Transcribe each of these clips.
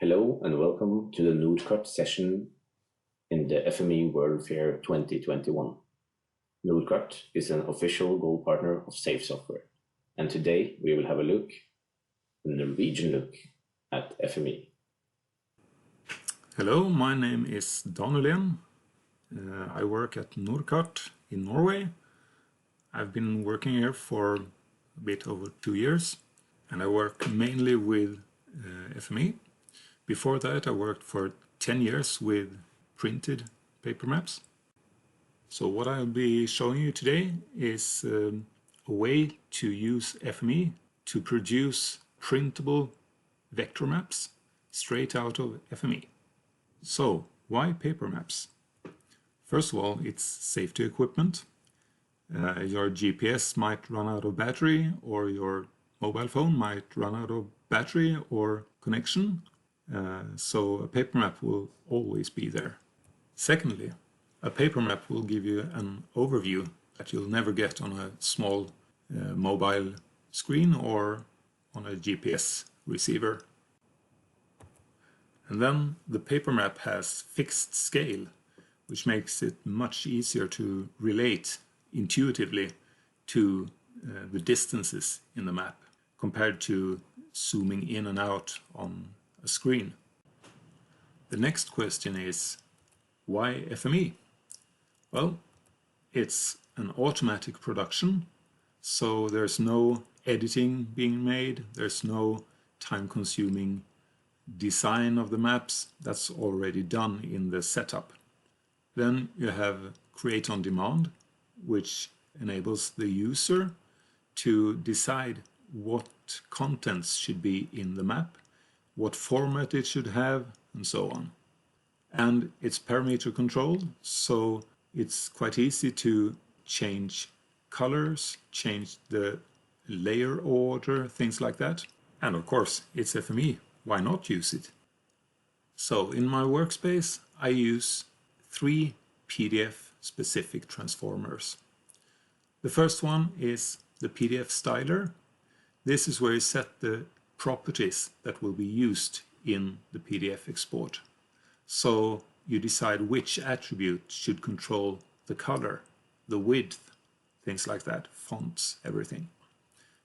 Hello and welcome to the Norkart session in the FME World Fair 2021. Norkart is an official gold partner of Safe Software, and today we will have a Norwegian look at FME. Hello, my name is Ulln. I work at Norkart in Norway. I've been working here for a bit over 2 years, and I work mainly with FME. Before that, I worked for 10 years with printed paper maps. So what I'll be showing you today is a way to use FME to produce printable vector maps straight out of FME. So why paper maps? First of all, it's safety equipment. Your GPS might run out of battery, or your mobile phone might run out of battery or connection. So a paper map will always be there. Secondly, a paper map will give you an overview that you'll never get on a small mobile screen or on a GPS receiver. And then the paper map has fixed scale, which makes it much easier to relate intuitively to the distances in the map compared to zooming in and out on a screen. The next question is, why FME? Well, it's an automatic production, so there's no editing being made, there's no time-consuming design of the maps. That's already done in the setup. Then you have Create on Demand, which enables the user to decide what contents should be in the map, what format it should have, and so on. And it's parameter controlled, so it's quite easy to change colors, change the layer order, things like that. And of course, it's FME. Why not use it? So in my workspace, I use 3 PDF-specific transformers. The first one is the PDF styler. This is where you set the properties that will be used in the PDF export. So you decide which attribute should control the color, the width, things like that, fonts, everything.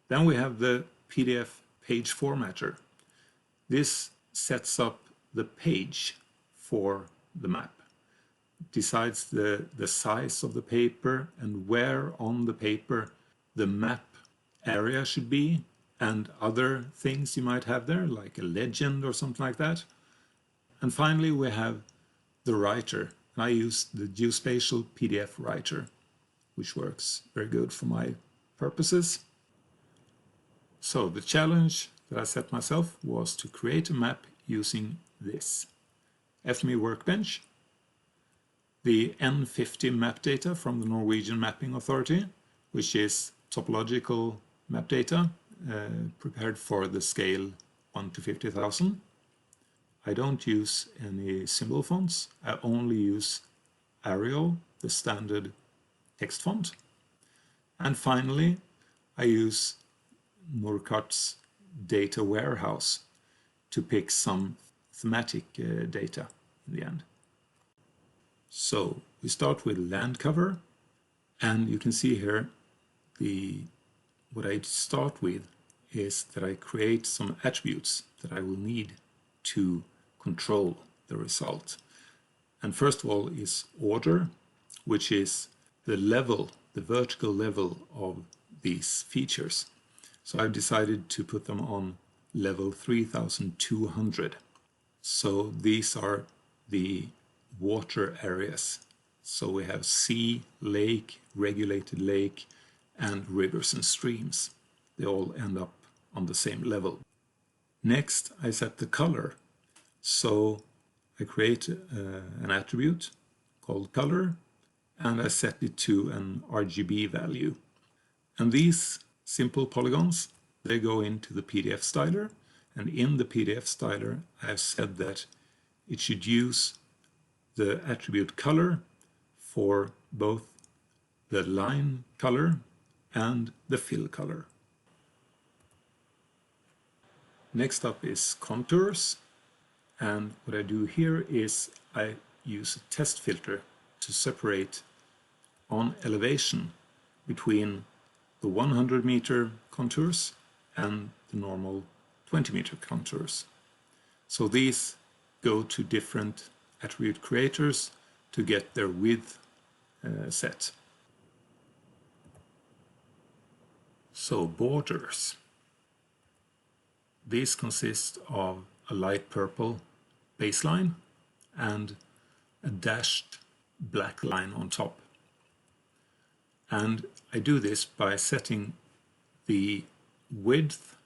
Then we have the PDF page formatter. This sets up the page for the map, decides the size of the paper and where on the paper the map area should be, and other things you might have there, like a legend or something like that. And finally, we have the writer. I use the geospatial PDF writer, which works very good for my purposes. So the challenge that I set myself was to create a map using this FME Workbench, the N50 map data from the Norwegian Mapping Authority, which is topological map data prepared for the scale 1 to 50,000. I don't use any symbol fonts. I only use Arial, the standard text font. And finally, I use Norkart's data warehouse to pick some thematic data in the end. So we start with land cover, and you can see here what I start with is that I create some attributes that I will need to control the result. And first of all is order, which is the level, the vertical level of these features. So I've decided to put them on level 3200. So these are the water areas. So we have sea, lake, regulated lake, and rivers and streams. They all end up on the same level. Next, I set the color. So I create an attribute called color, and I set it to an RGB value. And these simple polygons, they go into the PDF styler, and in the PDF styler, I've said that it should use the attribute color for both the line color and the fill color. Next up is contours. And what I do here is I use a test filter to separate on elevation between the 100-meter contours and the normal 20-meter contours. So these go to different attribute creators to get their width set. So borders. These consist of a light purple baseline and a dashed black line on top. And I do this by setting the width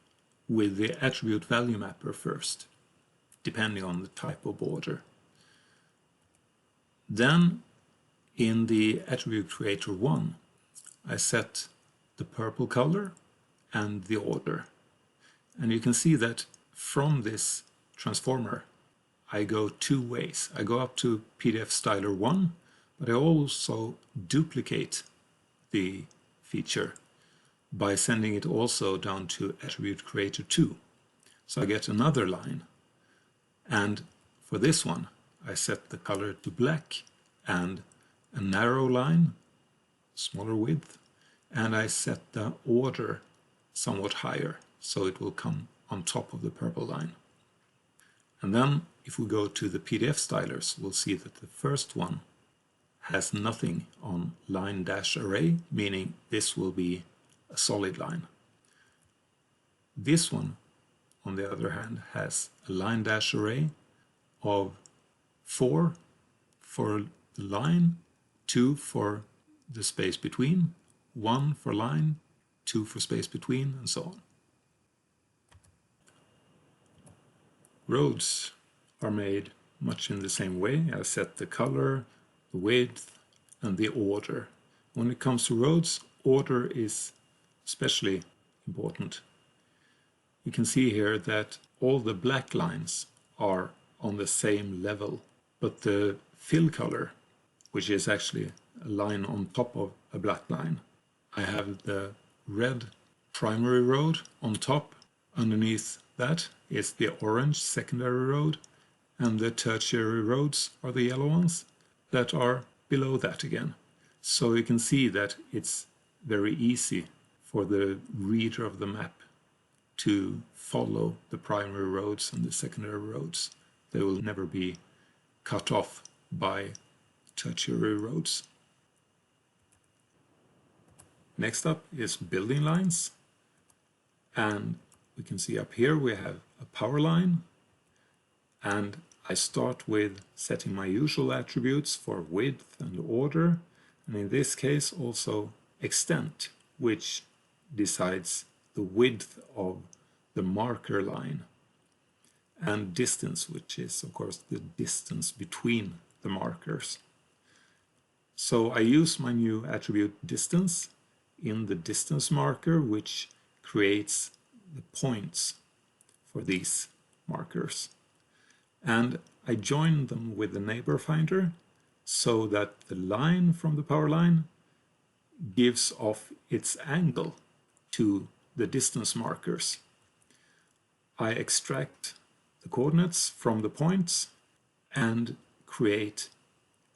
with the attribute value mapper first, depending on the type of border. Then in the attribute creator 1, I set the purple color and the order. And you can see that from this transformer, I go two ways. I go up to PDF styler 1, but I also duplicate the feature by sending it also down to attribute creator 2. So I get another line. And for this one, I set the color to black and a narrow line, smaller width, and I set the order somewhat higher, so it will come on top of the purple line. And then if we go to the PDF stylers, we'll see that the first one has nothing on line dash array, meaning this will be a solid line. This one, on the other hand, has a line dash array of 4 for the line, 2 for the space between, 1 for line, 2 for space between, and so on. Roads are made much in the same way. I set the color, the width, and the order. When it comes to roads, order is especially important. You can see here that all the black lines are on the same level, but the fill color, which is actually a line on top of a black line, I have the red primary road on top. Underneath that is the orange secondary road, and the tertiary roads are the yellow ones that are below that again. So you can see that it's very easy for the reader of the map to follow the primary roads and the secondary roads. They will never be cut off by tertiary roads. Next up is building lines, and we can see up here we have a power line, and I start with setting my usual attributes for width and order, and in this case also extent, which decides the width of the marker line, and distance, which is of course the distance between the markers. So I use my new attribute distance in the distance marker, which creates the points for these markers. And I join them with the neighbor finder so that the line from the power line gives off its angle to the distance markers. I extract the coordinates from the points and create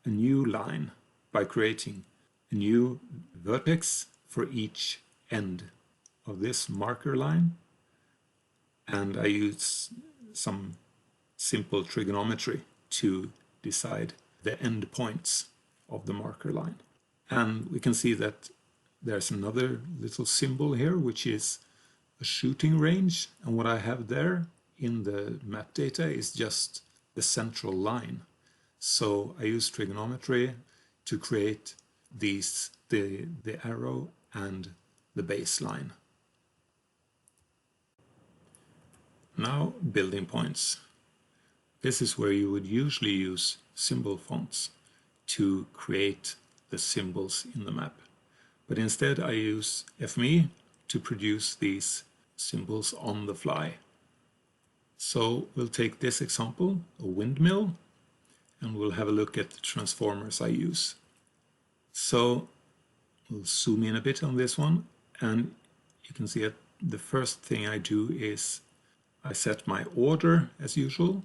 a new line by creating a new vertex for each end of this marker line, and I use some simple trigonometry to decide the end points of the marker line. And we can see that there's another little symbol here, which is a shooting range, and what I have there in the map data is just the central line. So I use trigonometry to create these, the arrow and the baseline. Now building points. This is where you would usually use symbol fonts to create the symbols in the map. But instead I use FME to produce these symbols on the fly. So we'll take this example, a windmill, and we'll have a look at the transformers I use. So we'll zoom in a bit on this one, and you can see that the first thing I do is I set my order as usual,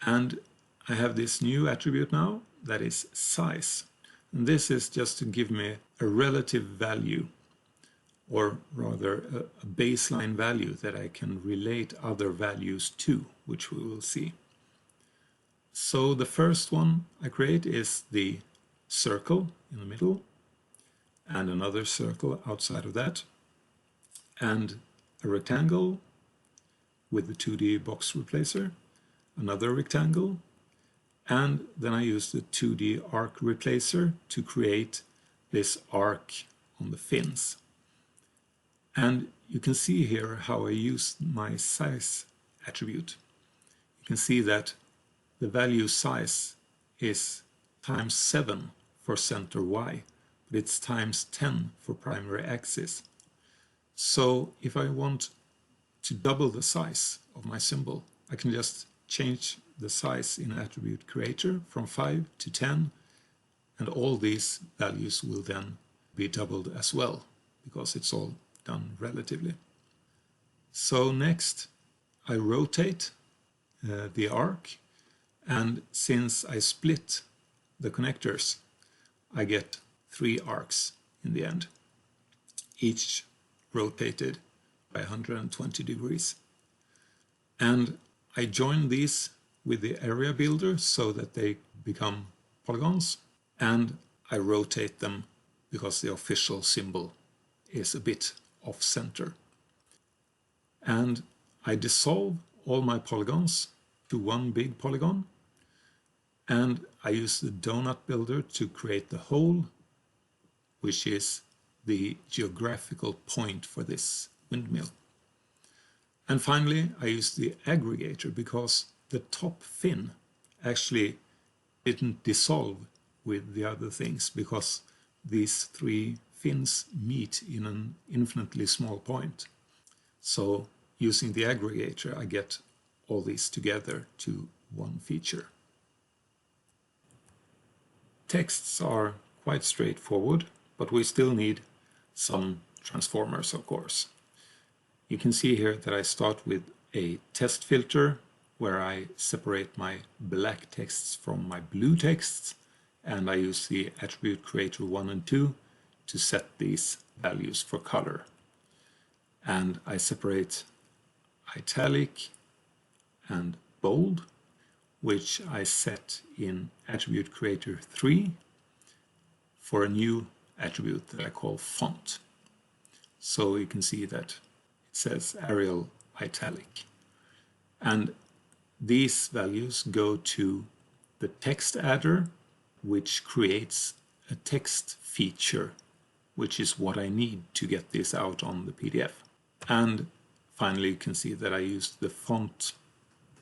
And I have this new attribute now that is size. And this is just to give me a relative value, or rather a baseline value that I can relate other values to, which we will see. So the first one I create is the circle in the middle, and another circle outside of that, and a rectangle with the 2D box replacer, another rectangle, and then I use the 2D arc replacer to create this arc on the fins. And you can see here how I use my size attribute. You can see that the value size is times 7 for center Y, but it's times 10 for primary axis. So if I want to double the size of my symbol, I can just change the size in attribute creator from 5 to 10, and all these values will then be doubled as well, because it's all done relatively. So next I rotate the arc, and since I split the connectors, I get 3 arcs in the end, each rotated by 120 degrees. And I join these with the area builder so that they become polygons, and I rotate them because the official symbol is a bit off center. And I dissolve all my polygons to one big polygon, and I use the donut builder to create the hole, which is the geographical point for this windmill. And finally, I use the aggregator because the top fin actually didn't dissolve with the other things, because these 3 fins meet in an infinitely small point. So using the aggregator, I get all these together to one feature. Texts are quite straightforward, but we still need some transformers, of course. You can see here that I start with a test filter where I separate my black texts from my blue texts, and I use the attribute creator 1 and 2 to set these values for color. And I separate italic and bold, which I set in attribute creator 3 for a new attribute that I call font. So you can see that it says Arial italic. And these values go to the text adder, which creates a text feature, which is what I need to get this out on the PDF. And finally, you can see that I used the font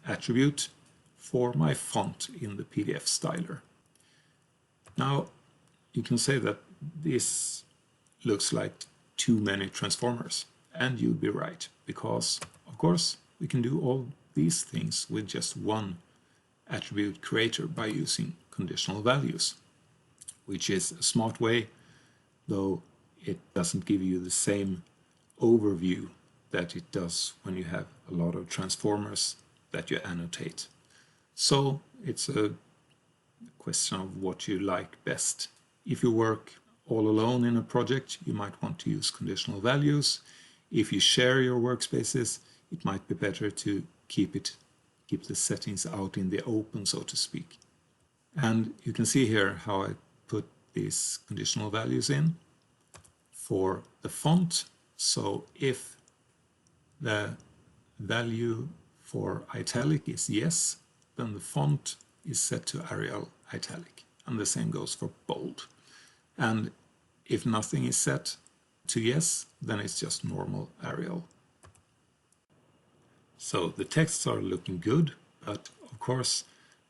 attribute for my font in the PDF styler. Now, you can say that this looks like too many transformers, and you'd be right, because, of course, we can do all these things with just one attribute creator by using conditional values, which is a smart way, though it doesn't give you the same overview that it does when you have a lot of transformers that you annotate. So it's a question of what you like best. If you work all alone in a project, you might want to use conditional values. If you share your workspaces, it might be better to keep the settings out in the open, so to speak. And you can see here how I put these conditional values in for the font. So if the value for italic is yes, then the font is set to Arial italic, and the same goes for bold. And if nothing is set to yes, then it's just normal Arial. So the texts are looking good, but of course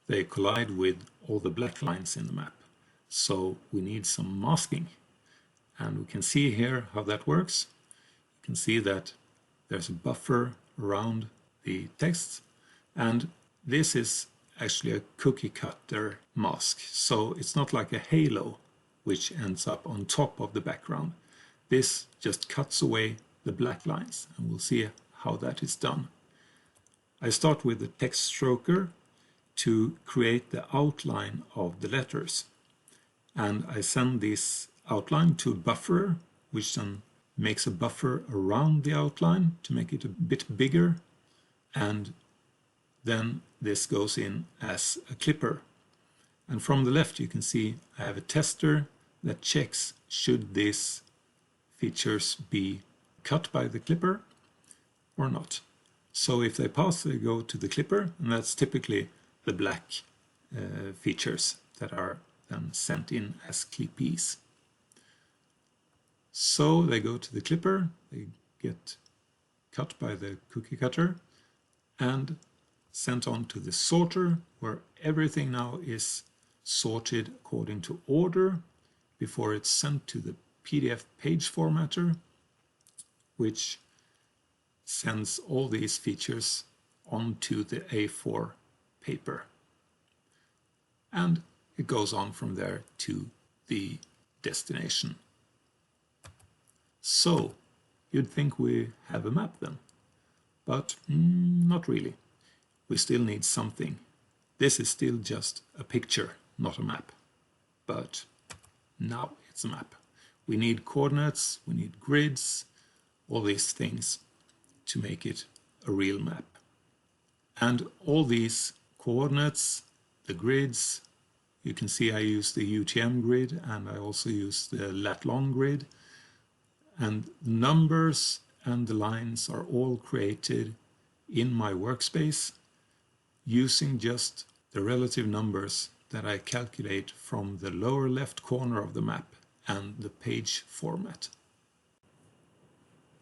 they collide with all the black lines in the map. So we need some masking. And we can see here how that works. You can see that there's a buffer around the text, and this is actually a cookie cutter mask. So it's not like a halo which ends up on top of the background. This just cuts away the black lines, and we'll see how that is done. I start with the text stroker, to create the outline of the letters. And I send this outline to a buffer, which then makes a buffer around the outline to make it a bit bigger. And then this goes in as a clipper. And from the left you can see I have a tester that checks should these features be cut by the clipper or not. So if they pass, they go to the clipper, and that's typically the black features that are then sent in as clippies. So they go to the clipper, they get cut by the cookie cutter and sent on to the sorter, where everything now is sorted according to order before it's sent to the PDF page formatter, which sends all these features onto the A4 paper. And it goes on from there to the destination. So you'd think we have a map then, but not really. We still need something. This is still just a picture, not a map. But now it's a map. We need coordinates, we need grids, all these things to make it a real map. And all these coordinates, the grids, you can see I use the UTM grid and I also use the lat-long grid. And the numbers and the lines are all created in my workspace using just the relative numbers that I calculate from the lower left corner of the map and the page format.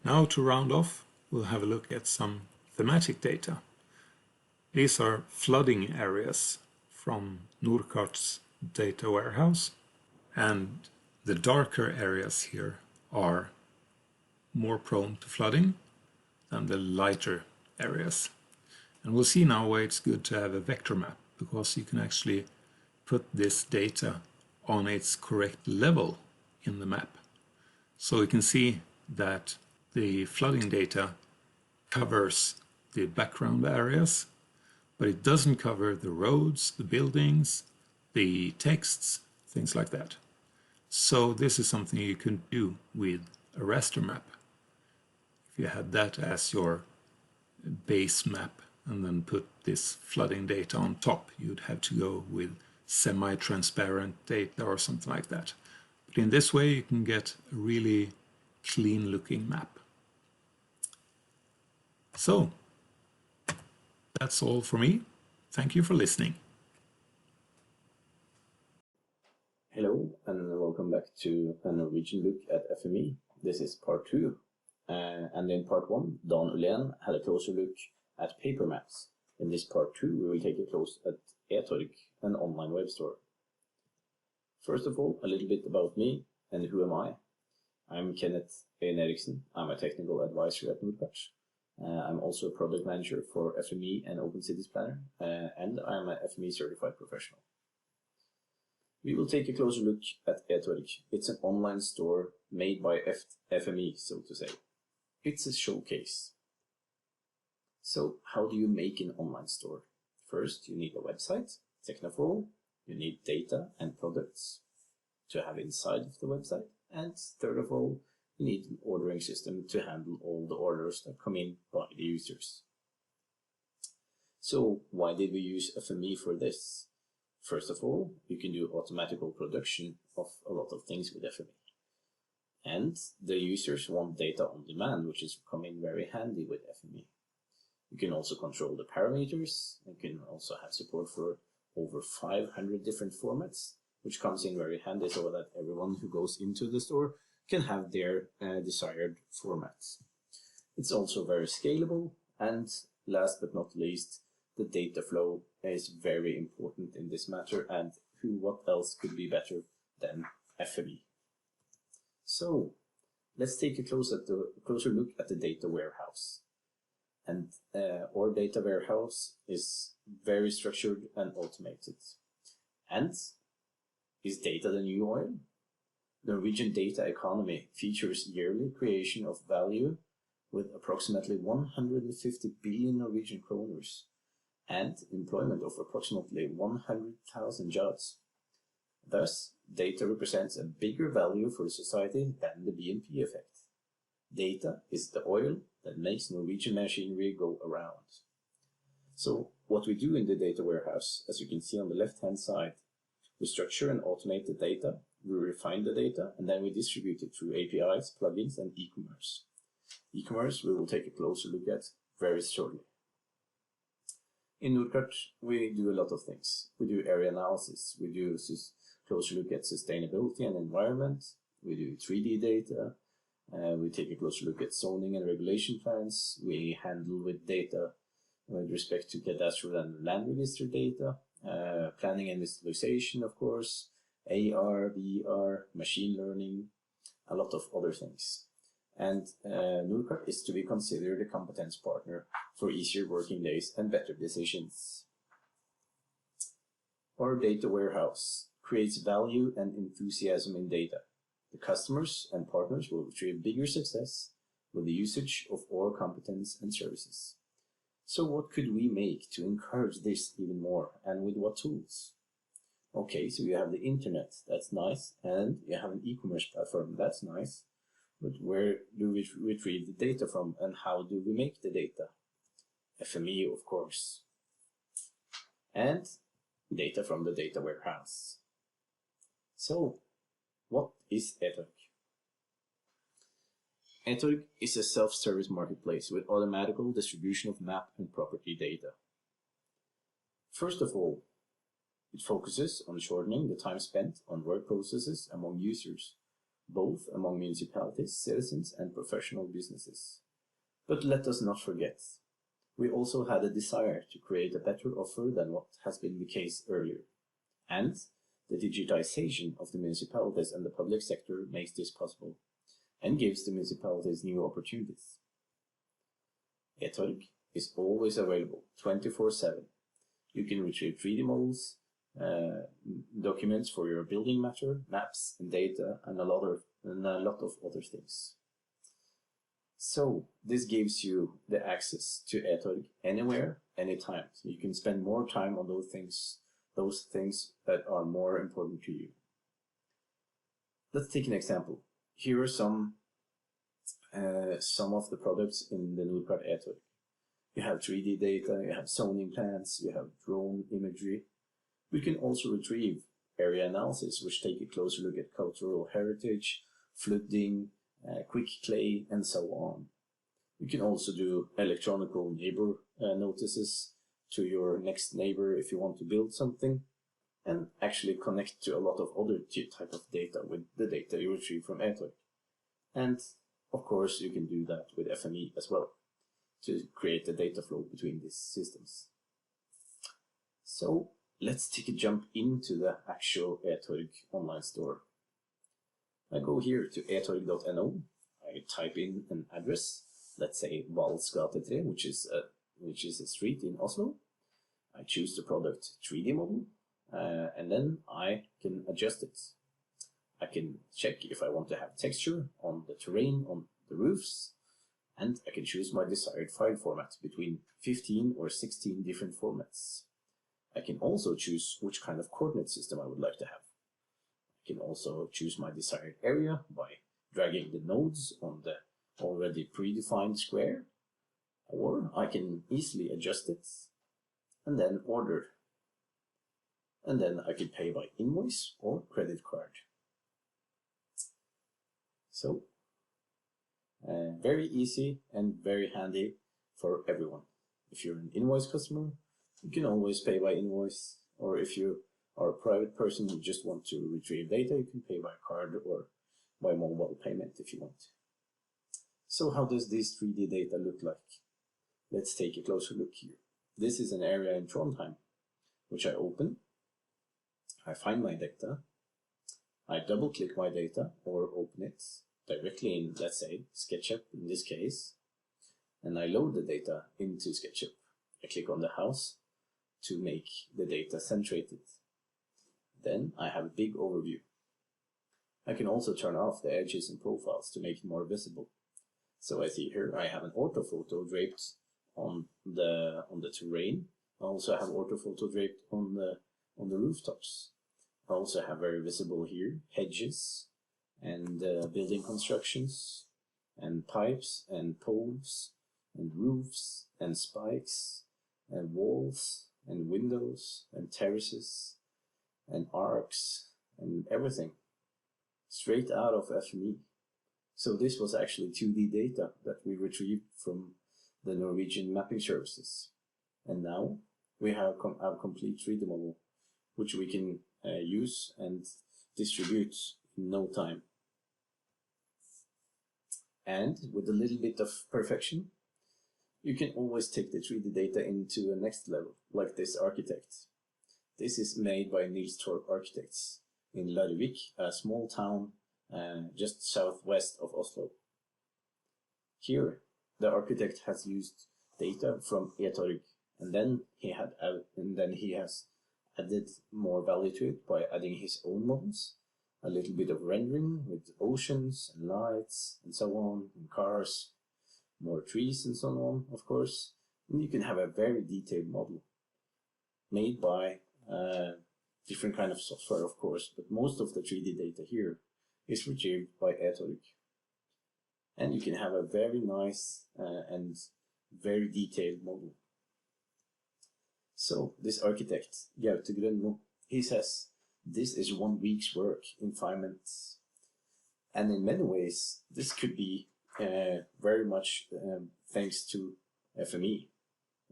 Now to round off, we'll have a look at some thematic data. These are flooding areas from Norkart's data warehouse, and the darker areas here are more prone to flooding than the lighter areas. And we'll see now why it's good to have a vector map, because you can actually put this data on its correct level in the map. So we can see that the flooding data covers the background areas, but it doesn't cover the roads, the buildings, the texts, things like that. So this is something you can do with a raster map. If you had that as your base map and then put this flooding data on top, you'd have to go with semi-transparent data or something like that. But in this way you can get a really clean looking map. So that's all for me. Thank you for listening. Hello and welcome back to a Norwegian look at FME. This is part 2. And in part 1, Ulln had a closer look at Papermaps. In this part 2, we will take a close at e-Torg, an online web store. First of all, a little bit about me and who am I. I'm Kenneth yen-Eriksen. I'm a technical advisor at Norkart. I'm also a product manager for FME and Open Cities Planner, and I'm an FME Certified Professional. We will take a closer look at e-Torg. It's an online store made by FME, so to say. It's a showcase. So how do you make an online store? First, you need a website. Second of all, you need data and products to have inside of the website. And third of all, you need an ordering system to handle all the orders that come in by the users. So why did we use FME for this? First of all, you can do automatical production of a lot of things with FME. And the users want data on demand, which is coming very handy with FME. You can also control the parameters. You can also have support for over 500 different formats, which comes in very handy so that everyone who goes into the store can have their desired formats. It's also very scalable, and last but not least, the data flow is very important in this matter, and what else could be better than FME? So let's take a closer look at the data warehouse. And our data warehouse is very structured and automated. And is data the new oil? The Norwegian data economy features yearly creation of value with approximately 150 billion Norwegian kroners. and employment of approximately 100,000 jobs. Thus, data represents a bigger value for society than the BNP effect. Data is the oil that makes Norwegian machinery go around. So what we do in the data warehouse, as you can see on the left-hand side, we structure and automate the data, we refine the data, and then we distribute it through APIs, plugins, and e-commerce. E-commerce we will take a closer look at very shortly. In Norkart, we do a lot of things. We do area analysis, we do a closer look at sustainability and environment, we do 3D data, we take a closer look at zoning and regulation plans, we handle with data with respect to cadastral and land register data, planning and visualization, of course, AR, VR, machine learning, a lot of other things. And Norkart is to be considered a competence partner for easier working days and better decisions. Our data warehouse creates value and enthusiasm in data. The customers and partners will retrieve bigger success with the usage of our competence and services. So what could we make to encourage this even more, and with what tools? Okay, so you have the internet, that's nice, and you have an e-commerce platform, that's nice. But where do we retrieve the data from, and how do we make the data? FME, of course. And data from the data warehouse. So, what is e-Torg? e-Torg is a self-service marketplace with automatical distribution of map and property data. First of all, it focuses on shortening the time spent on work processes among users, both among municipalities, citizens, and professional businesses. But let us not forget, we also had a desire to create a better offer than what has been the case earlier. And the digitization of the municipalities and the public sector makes this possible, and gives the municipalities new opportunities. e-Torg is always available 24/7. You can retrieve 3D models, documents for your building matter, maps and data, and a lot of other things. So this gives you the access to e-Torg anywhere, anytime. So you can spend more time on those things that are more important to you. Let's take an example. Here are some of the products in the Norkart e-Torg. You have 3D data, you have zoning plans, you have drone imagery. We can also retrieve area analysis, which take a closer look at cultural heritage, flooding, quick clay, and so on. You can also do electronic neighbor notices to your next neighbor if you want to build something, and actually connect to a lot of other type of data with the data you retrieve from e-Torg. And of course you can do that with FME as well, to create a data flow between these systems. So let's take a jump into the actual e-Torg online store. I go here to e-Torg.no, I type in an address, let's say Valls gate 3, which is a street in Oslo. I choose the product 3D model, and then I can adjust it. I can check if I want to have texture on the terrain, on the roofs, and I can choose my desired file format between 15 or 16 different formats. I can also choose which kind of coordinate system I would like to have. I can also choose my desired area by dragging the nodes on the already predefined square, or I can easily adjust it and then order. And then I can pay by invoice or credit card. So, very easy and very handy for everyone. If you're an invoice customer, you can always pay by invoice, or if you are a private person who just want to retrieve data, you can pay by card or by mobile payment if you want. So how does this 3D data look like? Let's take a closer look here. This is an area in Trondheim, which I open. I find my data. I double click my data or open it directly in, let's say, SketchUp in this case, and I load the data into SketchUp. I click on the house to make the data centrated. Then I have a big overview. I can also turn off the edges and profiles to make it more visible. So I see here I have an orthophoto draped on the terrain, I also have orthophoto draped on the rooftops. I also have very visible here hedges and building constructions and pipes and poles and roofs and spikes and walls and windows and terraces and arcs and everything straight out of FME. So this was actually 2D data that we retrieved from the Norwegian mapping services. And now we have a complete 3D model, which we can use and distribute in no time. And with a little bit of perfection, you can always take the 3D data into a next level, like this architect. This is made by Nils Torp Architects in Larvik, a small town just southwest of Oslo. Here, the architect has used data from e-Torg, and then he has added more value to it by adding his own models, a little bit of rendering with oceans and lights and so on, and cars, more trees and so on, of course. And you can have a very detailed model made by different kind of software, of course, but most of the 3D data here is retrieved by e-Torg. And you can have a very nice and very detailed model. So this architect, Alltimes, he says, this is 1 week's work in 5 minutes. And in many ways, this could be very much thanks to FME.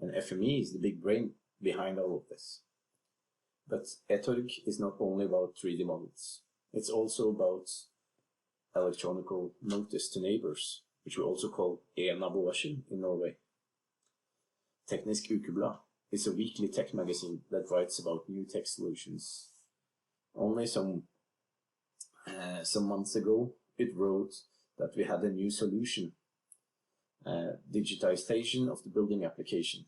And FME is the big brain behind all of this. But e-Torg is not only about 3D models. It's also about electronic notice to neighbors, which we also call e-Nabovarsel in Norway. Teknisk Ukeblad is a weekly tech magazine that writes about new tech solutions. Only some months ago, it wrote that we had a new solution, digitization of the building application.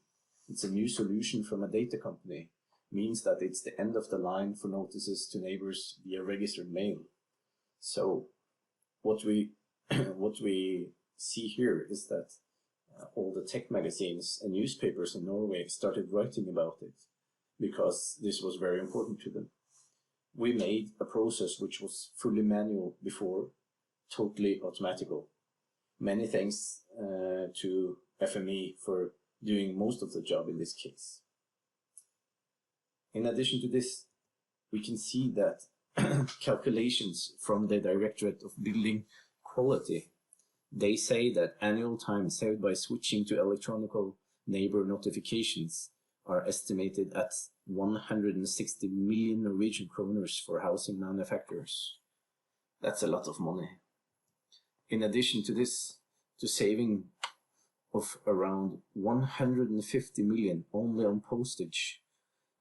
It's a new solution from a data company, means that it's the end of the line for notices to neighbors via registered mail. So what we see here is that all the tech magazines and newspapers in Norway started writing about it because this was very important to them. We made a process which was fully manual before, totally automatical. Many thanks to FME for doing most of the job in this case. In addition to this, we can see that calculations from the Directorate of Building Quality, they say that annual time saved by switching to electronic neighbor notifications are estimated at 160 million Norwegian kroners for housing manufacturers. That's a lot of money. In addition to this, to saving of around 150 million only on postage,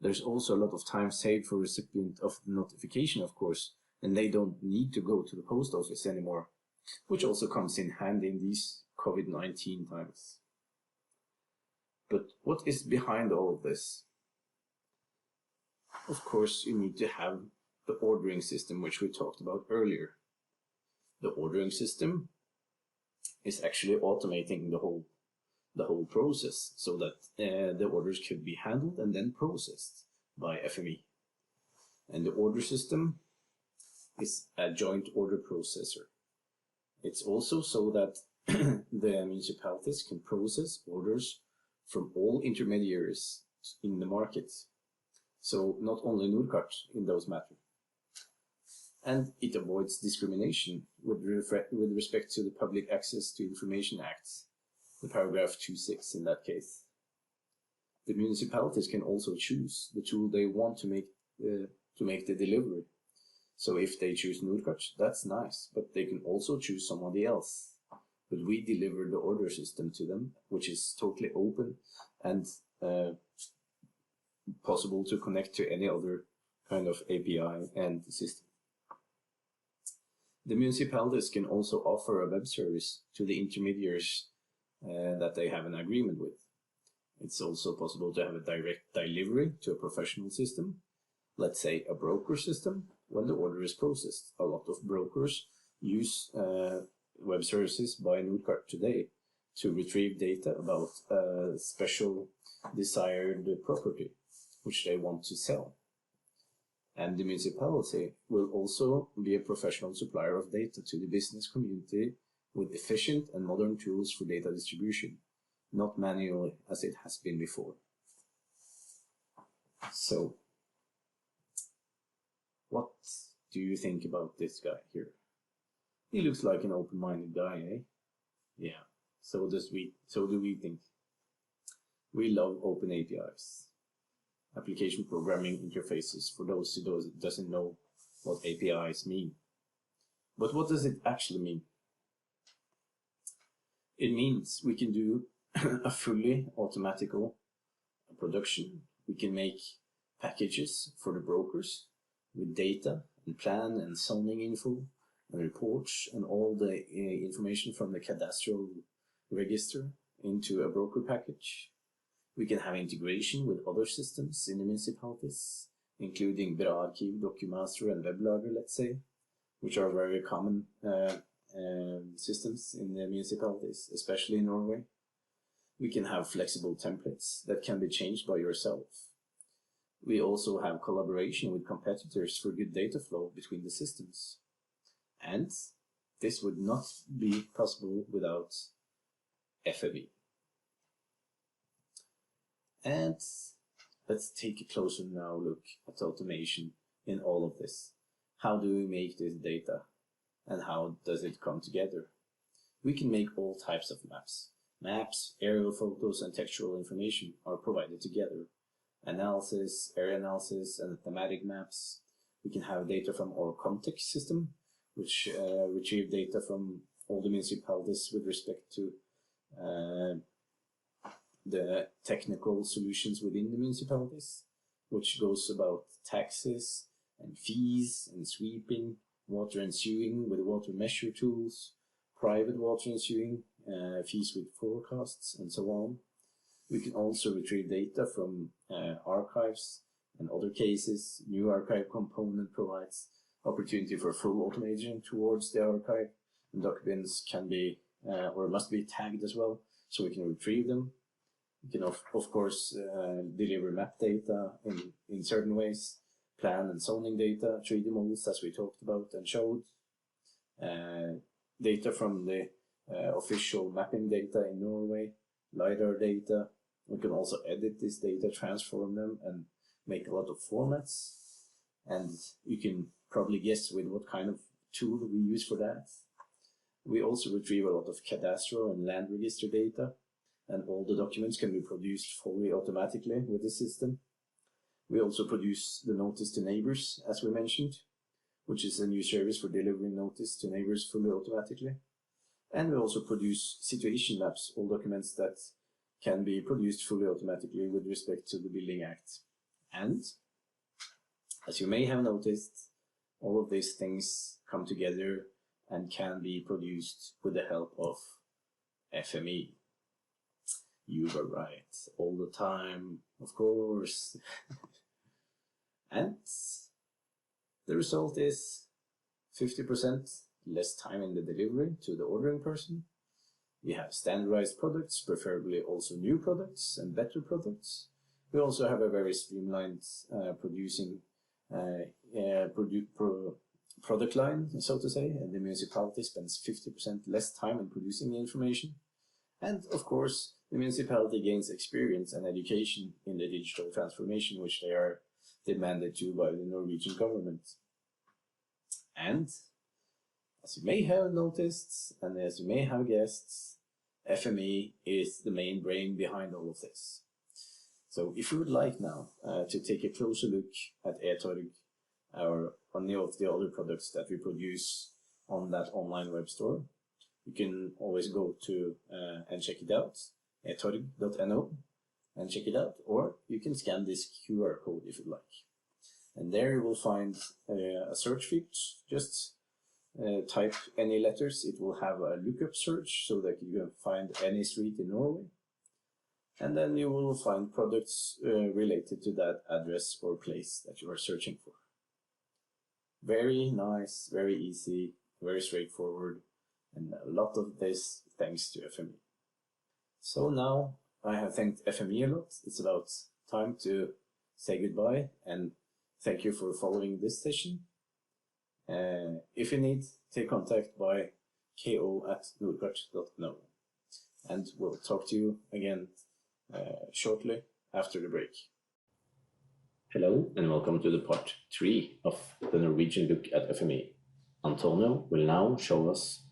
there's also a lot of time saved for recipient of the notification, of course, and they don't need to go to the post office anymore, which also comes in handy in these COVID-19 times. But what is behind all of this? Of course, you need to have the ordering system, which we talked about earlier. The ordering system is actually automating the whole process so that the orders could be handled and then processed by FME. And the order system is a joint order processor. It's also so that the municipalities can process orders from all intermediaries in the market. So not only Norkart in those matters. And it avoids discrimination with respect to the Public Access to Information Act, the paragraph 2.6 in that case. The municipalities can also choose the tool they want to make the delivery. So if they choose Norkart, that's nice, but they can also choose somebody else. But we deliver the order system to them, which is totally open and possible to connect to any other kind of API and system. The municipalities can also offer a web service to the intermediaries that they have an agreement with. It's also possible to have a direct delivery to a professional system, let's say a broker system, when the order is processed. A lot of brokers use web services by Norkart today to retrieve data about special desired property which they want to sell. And the municipality will also be a professional supplier of data to the business community with efficient and modern tools for data distribution, not manually as it has been before. So, what do you think about this guy here? He looks like an open-minded guy, eh? Yeah, so do we think. We love open APIs. Application programming interfaces, for those who doesn't know what APIs mean. But what does it actually mean? It means we can do a fully automatical production. We can make packages for the brokers with data and plan and zoning info and reports and all the information from the cadastral register into a broker package. We can have integration with other systems in the municipalities, including Bra-arkiv, DocuMaster, and WebLager, let's say, which are very common systems in the municipalities, especially in Norway. We can have flexible templates that can be changed by yourself. We also have collaboration with competitors for good data flow between the systems. And this would not be possible without FME. And let's take a closer now look at automation in all of this. How do we make this data and how does it come together? We can make all types of maps. Maps, aerial photos, and textual information are provided together. Analysis, area analysis, and thematic maps. We can have data from our context system, which retrieve data from all the municipalities with respect to the technical solutions within the municipalities, which goes about taxes and fees and sweeping, water and sewing with water measure tools, private water and sewing, fees with forecasts, and so on. We can also retrieve data from archives and other cases. New archive component provides opportunity for full automation towards the archive, and documents can be or must be tagged as well, so we can retrieve them. We can of course deliver map data in certain ways, plan and zoning data, 3D models as we talked about and showed, data from the official mapping data in Norway, LiDAR data. We can also edit this data, transform them, and make a lot of formats. And you can probably guess with what kind of tool we use for that. We also retrieve a lot of cadastral and land register data, and all the documents can be produced fully automatically with this system. We also produce the notice to neighbors, as we mentioned, which is a new service for delivering notice to neighbors fully automatically. And we also produce situation maps, all documents that can be produced fully automatically with respect to the Building Act. And, as you may have noticed, all of these things come together and can be produced with the help of FME. You were right, all the time, of course. And the result is 50% less time in the delivery to the ordering person. We have standardized products, preferably also new products and better products. We also have a very streamlined product line, so to say, and the municipality spends 50% less time in producing the information. And of course, the municipality gains experience and education in the digital transformation, which they are demanded to by the Norwegian government. And as you may have noticed, and as you may have guessed, FME is the main brain behind all of this. So if you would like now to take a closer look at e-Torg or any of the other products that we produce on that online web store, you can always go to and check it out, e-Torg.no, and check it out, or you can scan this QR code if you'd like. And there you will find a search feature. Just type any letters, it will have a lookup search so that you can find any street in Norway. And then you will find products related to that address or place that you are searching for. Very nice, very easy, very straightforward, and a lot of this thanks to FME. So now I have thanked FME a lot. It's about time to say goodbye and thank you for following this session. If you need, take contact by ko@norkart.no. And we'll talk to you again shortly after the break. Hello and welcome to the part 3 of the Norwegian look at FME. Antonio will now show us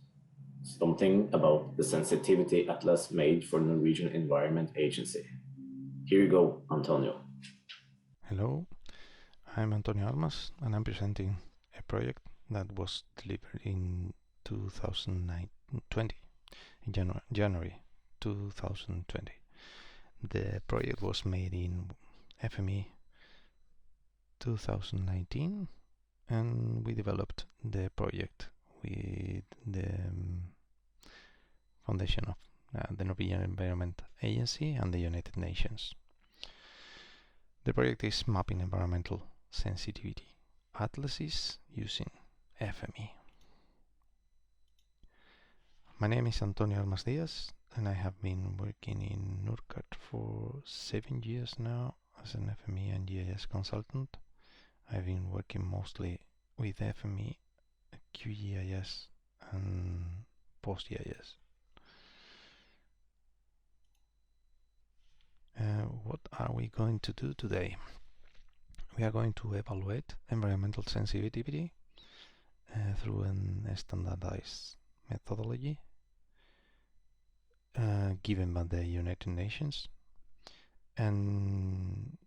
something about the sensitivity atlas made for the Norwegian Environment Agency. Here you go, Antonio. Hello, I'm Antonio Armas and I'm presenting a project that was delivered in 2020, in January 2020. The project was made in FME 2019 and we developed the project with the foundation of the Norwegian Environment Agency and the United Nations. The project is mapping environmental sensitivity atlases using FME. My name is Antonio Armas Diaz and I have been working in Norkart for 7 years now as an FME and GIS consultant. I've been working mostly with FME, QGIS and PostGIS. What are we going to do today? We are going to evaluate environmental sensitivity through a standardized methodology given by the United Nations, and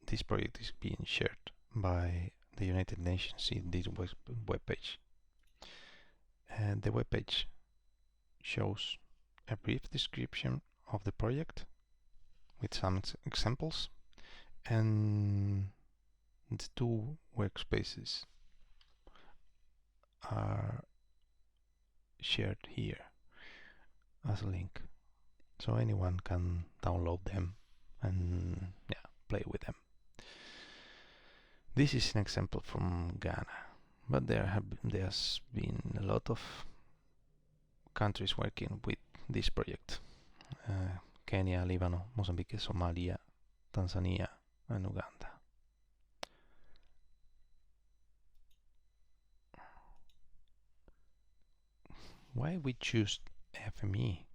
this project is being shared by the United Nations in this webpage. And the webpage shows a brief description of the project with some examples, and the two workspaces are shared here as a link, so anyone can download them and play with them. This is an example from Ghana, but there's been a lot of countries working with this project. Kenya, Lebanon, Mozambique, Somalia, Tanzania and Uganda. Why we choose FME?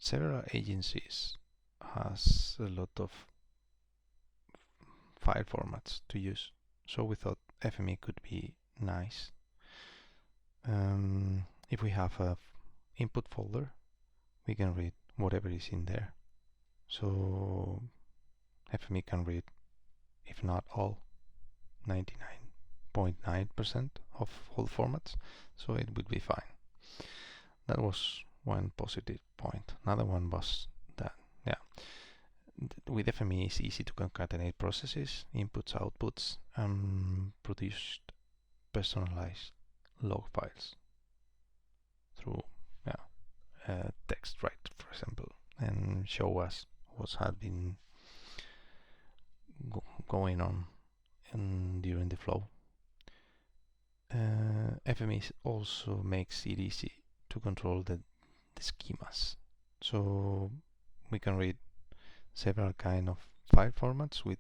Several agencies has a lot of file formats to use, so we thought FME could be nice. If we have a input folder, we can read whatever is in there. So FME can read, if not all, 99.9% of all formats, so it would be fine. That was one positive point. Another one was that, with FME it's easy to concatenate processes, inputs, outputs, and produce personalized log files through text write, for example, and show us what has been going on during the flow. FME also makes it easy to control the schemas, so we can read several kind of file formats with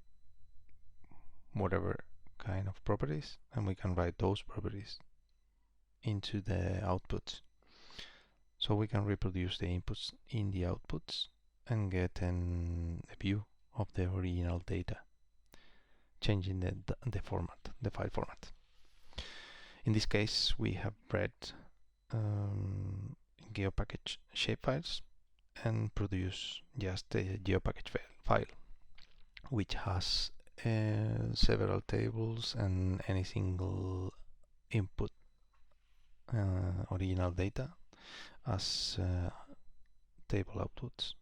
whatever kind of properties, and we can write those properties into the outputs, so we can reproduce the inputs in the outputs and get a view of the original data, changing the file format. In this case, we have read GeoPackage shapefiles and produce just a GeoPackage file, which has several tables and any single input original data as table outputs.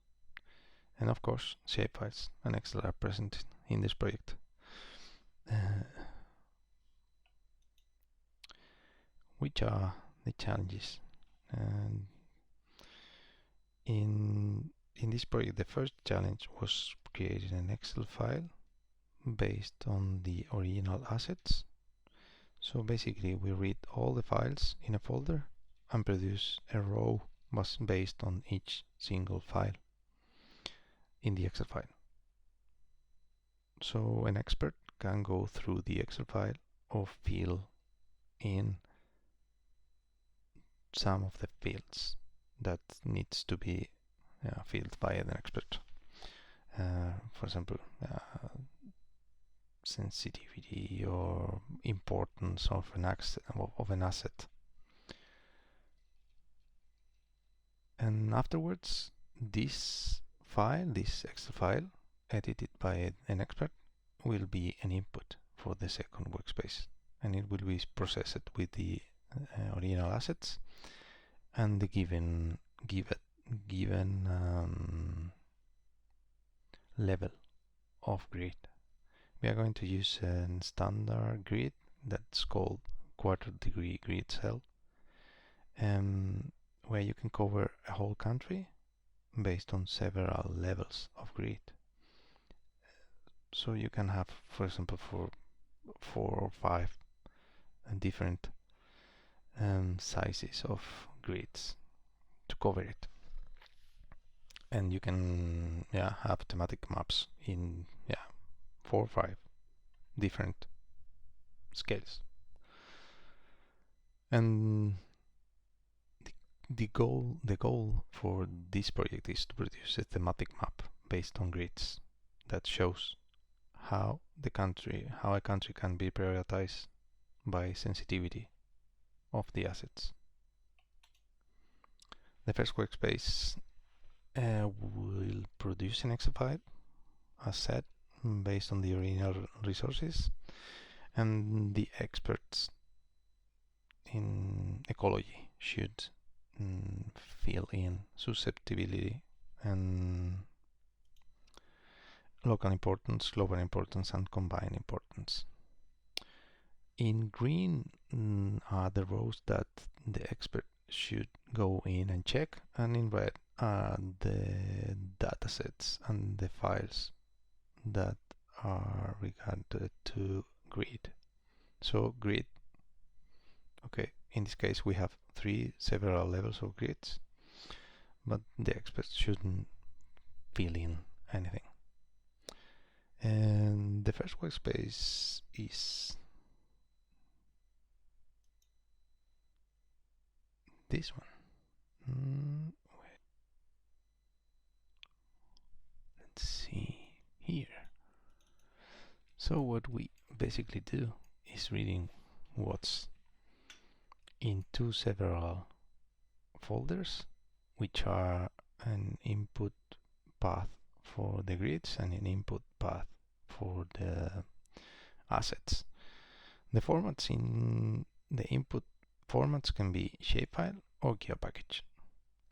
And of course, shapefiles and Excel are present in this project. Which are the challenges? And in this project, the first challenge was creating an Excel file based on the original assets. So basically we read all the files in a folder and produce a row was based on each single file in the Excel file. So an expert can go through the Excel file or fill in some of the fields that needs to be filled by an expert. For example, sensitivity or importance of an asset. And afterwards, this Excel file, edited by an expert, will be an input for the second workspace, and it will be processed with the original assets and the given level of grid. We are going to use a standard grid that's called quarter-degree grid cell, where you can cover a whole country based on several levels of grid. So you can have, for example, for 4 or 5 different sizes of grids to cover it. And you can have thematic maps in 4 or 5 different scales. And the goal for this project is to produce a thematic map based on grids that shows how a country can be prioritized by sensitivity of the assets. The first workspace will produce an Excel file, as said, based on the original resources, and the experts in ecology should fill in susceptibility and local importance, global importance, and combined importance. In green are the rows that the expert should go in and check, and in red are the datasets and the files that are regarded to grid. So grid, okay, in this case we have 3 several levels of grids, but the experts shouldn't fill in anything. And the first workspace is this one. Let's see here. So what we basically do is reading what's into several folders, which are an input path for the grids and an input path for the assets. The formats in the input formats can be shapefile or GeoPackage,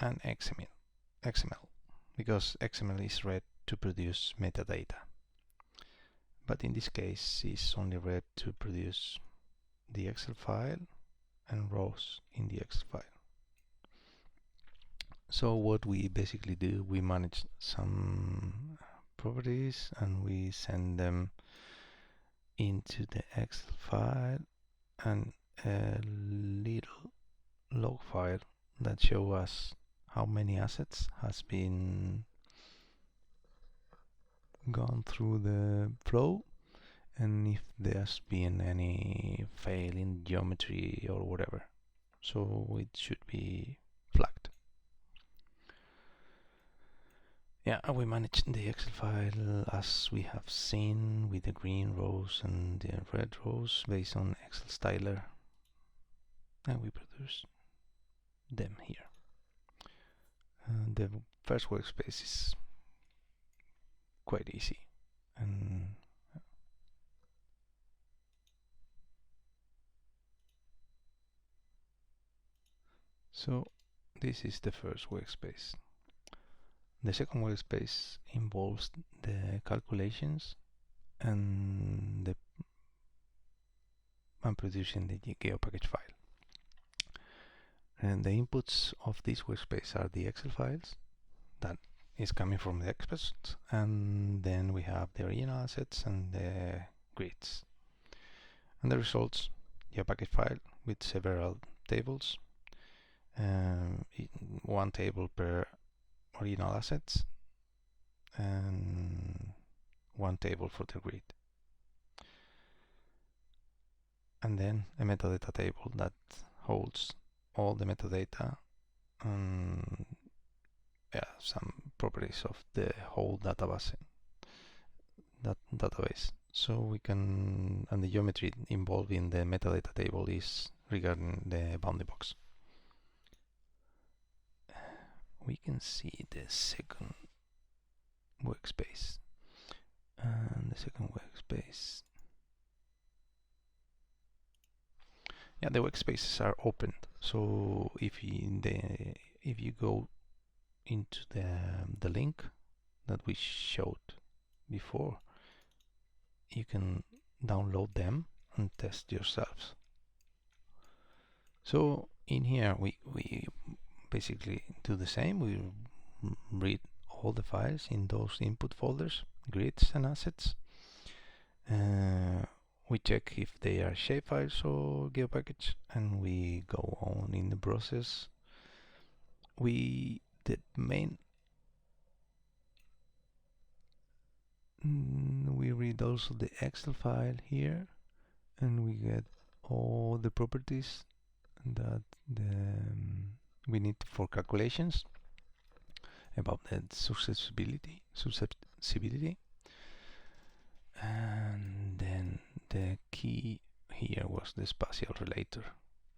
and XML, because XML is read to produce metadata. But in this case, it's only read to produce the Excel file and rows in the Excel file. So what we basically do, we manage some properties and we send them into the Excel file and a little log file that show us how many assets has been gone through the flow and if there's been any fail in geometry or whatever. So it should be flagged. We manage the Excel file as we have seen, with the green rows and the red rows based on Excel styler, and we produce them here. The first workspace is quite easy, and so this is the first workspace. The second workspace involves the calculations and producing the GeoPackage file. And the inputs of this workspace are the Excel files that is coming from the experts, and then we have the original assets and the grids. And the results, GeoPackage file with several tables, one table per original assets and one table for the grid, and then a metadata table that holds all the metadata and some properties of the whole database. So we can, and the geometry involved in the metadata table is regarding the bounding box. We can see the second workspace, and the second workspace, the workspaces are opened. So if you go into the link that we showed before, you can download them and test yourselves. So in here we basically do the same. We read all the files in those input folders, grids and assets. We check if they are shapefiles or geopackage, and we go on in the process. We read also the Excel file here, and we get all the properties that we need for calculations about the susceptibility, and then the key here was the spatial relator,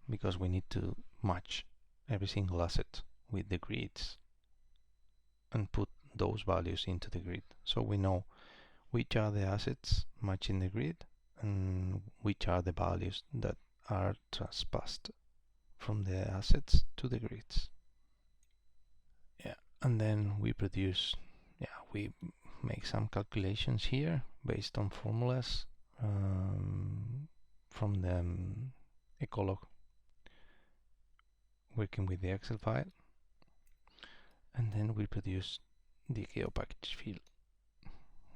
because we need to match every single asset with the grids and put those values into the grid, so we know which are the assets matching the grid and which are the values that are transposed from the assets to the grids. And then we produce, we make some calculations here based on formulas from the Ecolog, working with the Excel file, and then we produce the geopackage field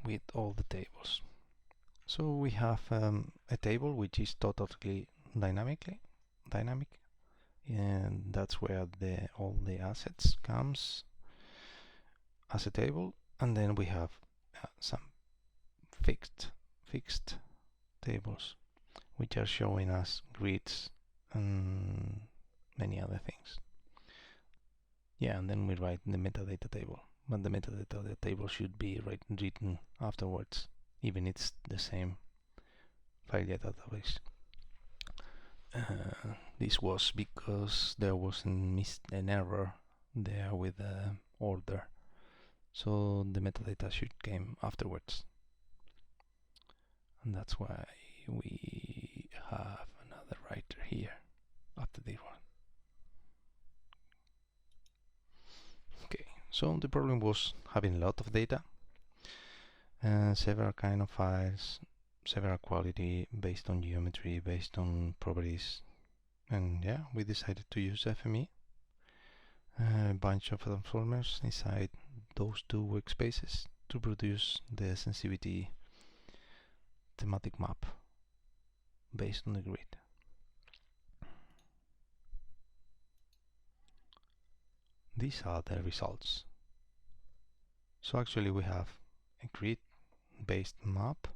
with all the tables. So we have a table which is totally dynamic, and that's where all the assets comes as a table, and then we have some fixed tables which are showing us grids and many other things. And then we write the metadata table, but the metadata table should be written afterwards, even it's the same file database. This was because there was an error there with the order, so the metadata should come afterwards, and that's why we have another writer here after this one. Okay, so the problem was having a lot of data, several kind of files, several quality based on geometry, based on properties, and we decided to use FME, a bunch of transformers inside those two workspaces to produce the sensitivity thematic map based on the grid. These are the results. So actually we have a grid based map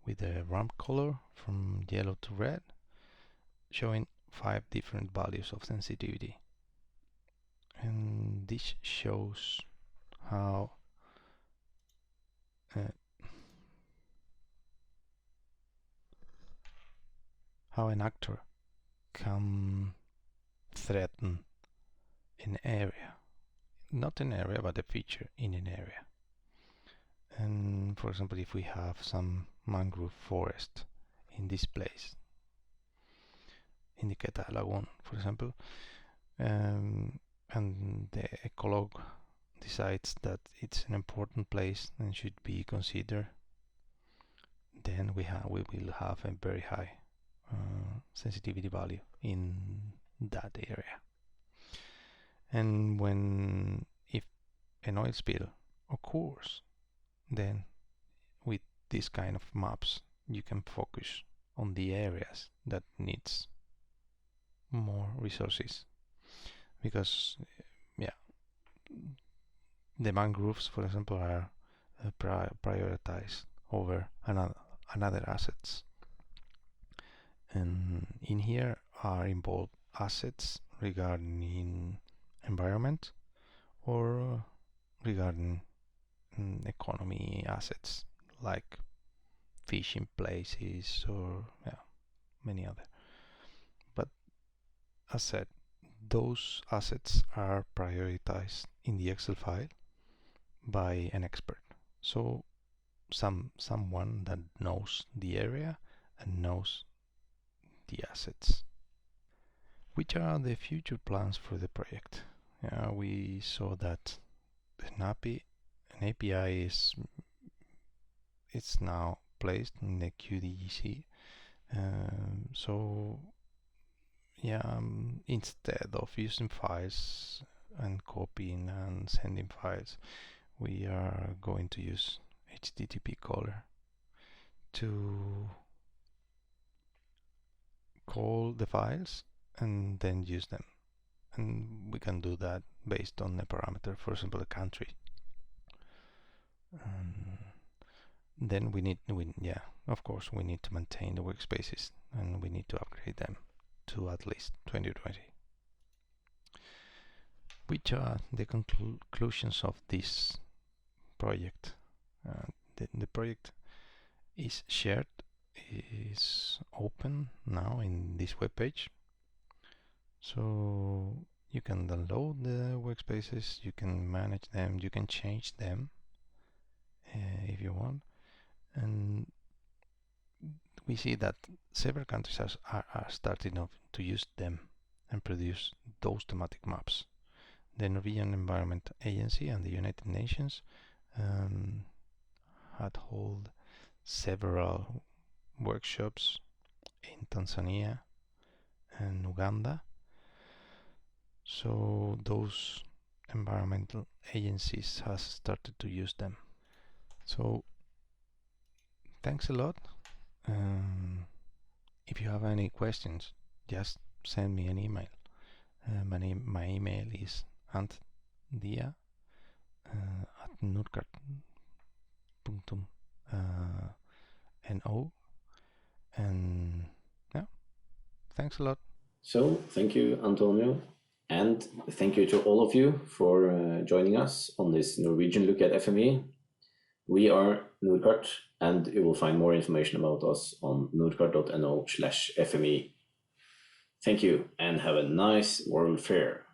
with a ramp color from yellow to red, showing 5 different values of sensitivity, and this shows how an actor can threaten an area, not an area but a feature in an area. And for example, if we have some mangrove forest in this place, in the Queta Lagoon, for example, and the ecolog decides that it's an important place and should be considered, then we will have a very high sensitivity value in that area. And if an oil spill occurs, then with this kind of maps you can focus on the areas that needs more resources. because yeah, the mangroves, for example, are prioritized over another assets. And in here are involved assets regarding environment or regarding economy assets like fishing places or many other. But as said, those assets are prioritized in the Excel file by an expert. So someone that knows the area and knows the assets. Which are the future plans for the project? We saw that an API it's now placed in the QDEC. So instead of using files and copying and sending files, we are going to use HTTP caller to call the files and then use them. And we can do that based on a parameter, for example, a country. Then of course, we need to maintain the workspaces and we need to upgrade them to at least 2020. Which are the conclusions of this project? The project is shared, is open now in this web page. So you can download the workspaces, you can manage them, you can change them if you want. And we see that several countries are starting to use them and produce those thematic maps. The Norwegian Environment Agency and the United Nations had held several workshops in Tanzania and Uganda. So those environmental agencies has started to use them. So thanks a lot. If you have any questions, just send me an email. My email is antdia at orkart.no. And thanks a lot. So thank you, Antonio. And thank you to all of you for joining us on this Norwegian look at FME. We are Norkart, and you will find more information about us on norkart.no/FME. Thank you, and have a nice World Fair.